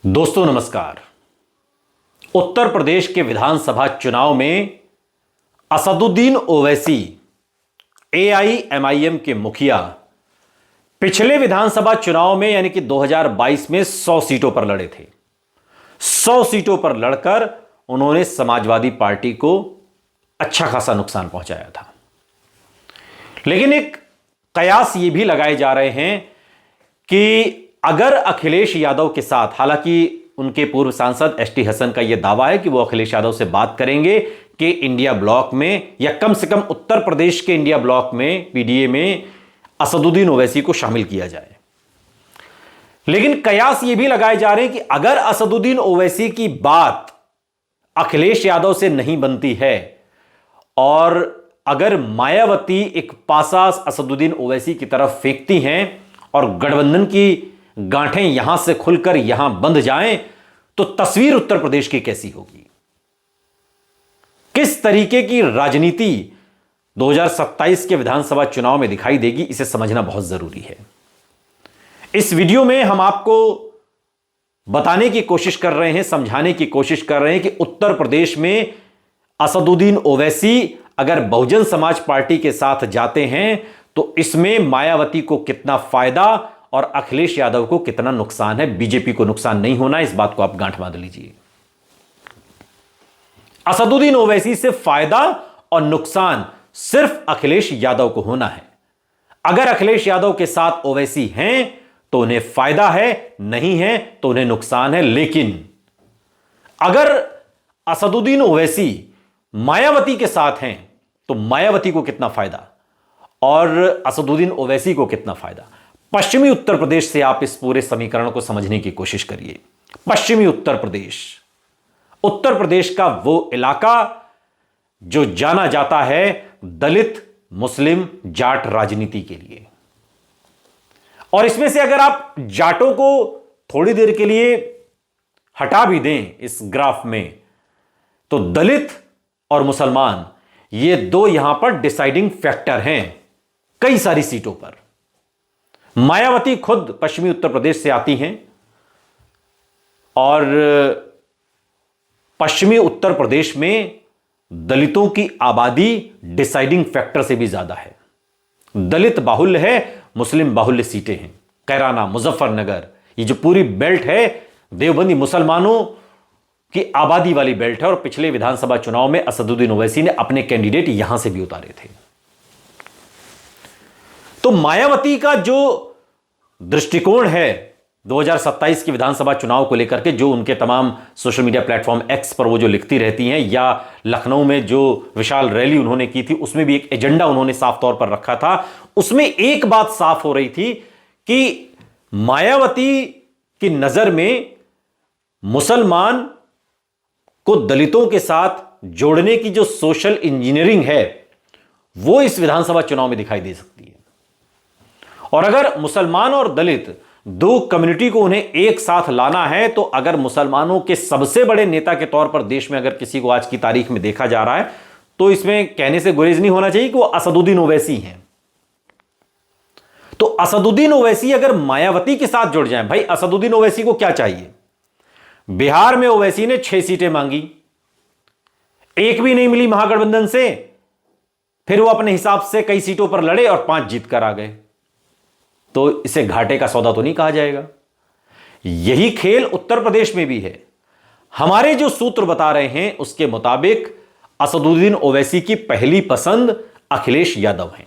दोस्तों नमस्कार। उत्तर प्रदेश के विधानसभा चुनाव में असदुद्दीन ओवैसी एआईएमआईएम के मुखिया पिछले विधानसभा चुनाव में यानी कि 2022 में 100 सीटों पर लड़े थे। 100 सीटों पर लड़कर उन्होंने समाजवादी पार्टी को अच्छा खासा नुकसान पहुंचाया था। लेकिन एक कयास ये भी लगाए जा रहे हैं कि अगर अखिलेश यादव के साथ, हालांकि उनके पूर्व सांसद एसटी हसन का यह दावा है कि वो अखिलेश यादव से बात करेंगे कि इंडिया ब्लॉक में या कम से कम उत्तर प्रदेश के इंडिया ब्लॉक में पीडीए में असदुद्दीन ओवैसी को शामिल किया जाए। लेकिन कयास ये भी लगाए जा रहे हैं कि अगर असदुद्दीन ओवैसी की बात अखिलेश यादव से नहीं बनती है और अगर मायावती एक पासा असदुद्दीन ओवैसी की तरफ फेंकती हैं और गठबंधन की गांठें यहां से खुलकर यहां बंध जाएं, तो तस्वीर उत्तर प्रदेश की कैसी होगी? किस तरीके की राजनीति 2027 के विधानसभा चुनाव में दिखाई देगी, इसे समझना बहुत जरूरी है। इस वीडियो में हम आपको बताने की कोशिश कर रहे हैं, समझाने की कोशिश कर रहे हैं कि उत्तर प्रदेश में असदुद्दीन ओवैसी अगर बहुजन समाज पार्टी के साथ जाते हैं तो इसमें मायावती को कितना फायदा और अखिलेश यादव को कितना नुकसान है। बीजेपी को नुकसान नहीं होना, इस बात को आप गांठ बांध लीजिए। असदुद्दीन ओवैसी से फायदा और नुकसान सिर्फ अखिलेश यादव को होना है। अगर अखिलेश यादव के साथ ओवैसी हैं तो उन्हें फायदा है, नहीं है तो उन्हें नुकसान है। लेकिन अगर असदुद्दीन ओवैसी मायावती के साथ हैं तो मायावती को कितना फायदा और असदुद्दीन ओवैसी को कितना फायदा। पश्चिमी उत्तर प्रदेश से आप इस पूरे समीकरण को समझने की कोशिश करिए। पश्चिमी उत्तर प्रदेश का वो इलाका जो जाना जाता है दलित मुस्लिम जाट राजनीति के लिए। और इसमें से अगर आप जाटों को थोड़ी देर के लिए हटा भी दें इस ग्राफ में, तो दलित और मुसलमान ये दो यहां पर डिसाइडिंग फैक्टर हैं कई सारी सीटों पर। मायावती खुद पश्चिमी उत्तर प्रदेश से आती हैं और पश्चिमी उत्तर प्रदेश में दलितों की आबादी डिसाइडिंग फैक्टर से भी ज्यादा है। दलित बाहुल्य है, मुस्लिम बाहुल्य सीटें हैं। कैराना, मुजफ्फरनगर, ये जो पूरी बेल्ट है देवबंदी मुसलमानों की आबादी वाली बेल्ट है। और पिछले विधानसभा चुनाव में असदुद्दीन ओवैसी ने अपने कैंडिडेट यहां से भी उतारे थे। तो मायावती का जो दृष्टिकोण है 2027 के विधानसभा चुनाव को लेकर के, जो उनके तमाम सोशल मीडिया प्लेटफॉर्म एक्स पर वो जो लिखती रहती हैं, या लखनऊ में जो विशाल रैली उन्होंने की थी उसमें भी एक एजेंडा उन्होंने साफ तौर पर रखा था। उसमें एक बात साफ हो रही थी कि मायावती की नजर में मुसलमान को दलितों के साथ जोड़ने की जो सोशल इंजीनियरिंग है वो इस विधानसभा चुनाव में दिखाई दे सकती है। और अगर मुसलमान और दलित दो कम्युनिटी को उन्हें एक साथ लाना है, तो अगर मुसलमानों के सबसे बड़े नेता के तौर पर देश में अगर किसी को आज की तारीख में देखा जा रहा है, तो इसमें कहने से गुरेज नहीं होना चाहिए कि वो असदुद्दीन ओवैसी हैं। तो असदुद्दीन ओवैसी अगर मायावती के साथ जुड़ जाएं, भाई असदुद्दीन ओवैसी को क्या चाहिए? बिहार में ओवैसी ने 6 सीटें मांगी, एक भी नहीं मिली महागठबंधन से। फिर वो अपने हिसाब से कई सीटों पर लड़े और 5 जीत कर आ गए। तो इसे घाटे का सौदा तो नहीं कहा जाएगा। यही खेल उत्तर प्रदेश में भी है। हमारे जो सूत्र बता रहे हैं उसके मुताबिक असदुद्दीन ओवैसी की पहली पसंद अखिलेश यादव हैं।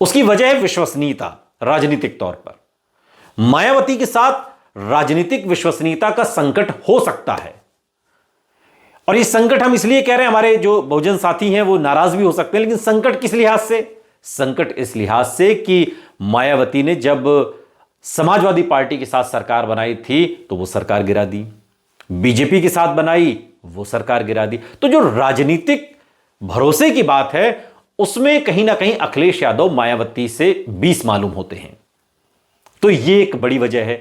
उसकी वजह है विश्वसनीयता। राजनीतिक तौर पर मायावती के साथ राजनीतिक विश्वसनीयता का संकट हो सकता है। और ये संकट हम इसलिए कह रहे हैं, हमारे जो बहुजन साथी हैं वो नाराज भी हो सकते हैं। लेकिन संकट किस लिहाज से? संकट इस लिहाज से कि मायावती ने जब समाजवादी पार्टी के साथ सरकार बनाई थी तो वो सरकार गिरा दी, बीजेपी के साथ बनाई वो सरकार गिरा दी। तो जो राजनीतिक भरोसे की बात है उसमें कहीं ना कहीं अखिलेश यादव मायावती से 20 मालूम होते हैं। तो ये एक बड़ी वजह है।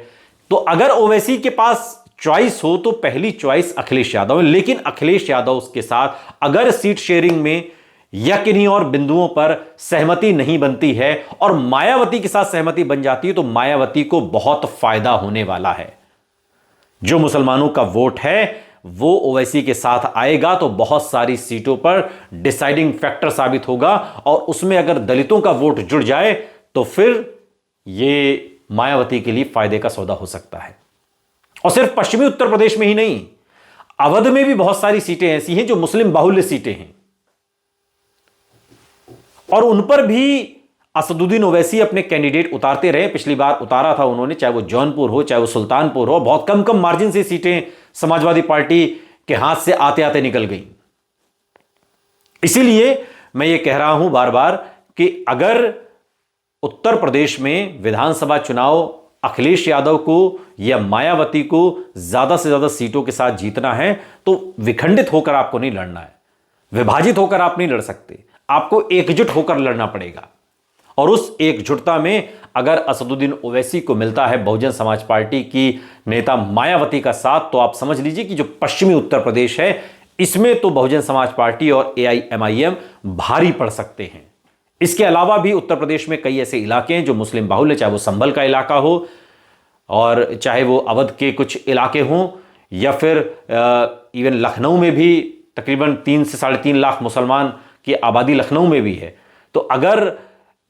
तो अगर ओवैसी के पास चॉइस हो तो पहली चॉइस अखिलेश यादव है। लेकिन अखिलेश यादव के साथ अगर सीट शेयरिंग में या किन्हीं और बिंदुओं पर सहमति नहीं बनती है और मायावती के साथ सहमति बन जाती है तो मायावती को बहुत फायदा होने वाला है। जो मुसलमानों का वोट है वो ओवैसी के साथ आएगा तो बहुत सारी सीटों पर डिसाइडिंग फैक्टर साबित होगा, और उसमें अगर दलितों का वोट जुड़ जाए तो फिर यह मायावती के लिए फायदे का सौदा हो सकता है। और सिर्फ पश्चिमी उत्तर प्रदेश में ही नहीं, अवध में भी बहुत सारी सीटें ऐसी हैं जो मुस्लिम बाहुल्य सीटें हैं, और उन पर भी असदुद्दीन ओवैसी अपने कैंडिडेट उतारते रहे। पिछली बार उतारा था उन्होंने, चाहे वो जौनपुर हो चाहे वो सुल्तानपुर हो, बहुत कम कम मार्जिन से सीटें समाजवादी पार्टी के हाथ से आते आते निकल गई। इसीलिए मैं ये कह रहा हूं बार बार कि अगर उत्तर प्रदेश में विधानसभा चुनाव अखिलेश यादव को या मायावती को ज्यादा से ज्यादा सीटों के साथ जीतना है तो विखंडित होकर आपको नहीं लड़ना है, विभाजित होकर आप नहीं लड़ सकते, आपको एकजुट होकर लड़ना पड़ेगा। और उस एकजुटता में अगर असदुद्दीन ओवैसी को मिलता है बहुजन समाज पार्टी की नेता मायावती का साथ, तो आप समझ लीजिए कि जो पश्चिमी उत्तर प्रदेश है इसमें तो बहुजन समाज पार्टी और AIMIM भारी पड़ सकते हैं। इसके अलावा भी उत्तर प्रदेश में कई ऐसे इलाके हैं जो मुस्लिम बाहुल्य, चाहे वो संभल का इलाका हो और चाहे वो अवध के कुछ इलाके हों, या फिर इवन लखनऊ में भी तकरीबन 3 से 3.5 लाख मुसलमान की आबादी लखनऊ में भी है। तो अगर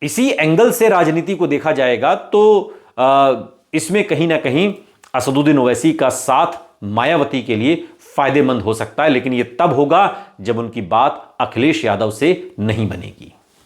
इसी एंगल से राजनीति को देखा जाएगा तो इसमें कहीं ना कहीं असदुद्दीन ओवैसी का साथ मायावती के लिए फायदेमंद हो सकता है, लेकिन यह तब होगा जब उनकी बात अखिलेश यादव से नहीं बनेगी।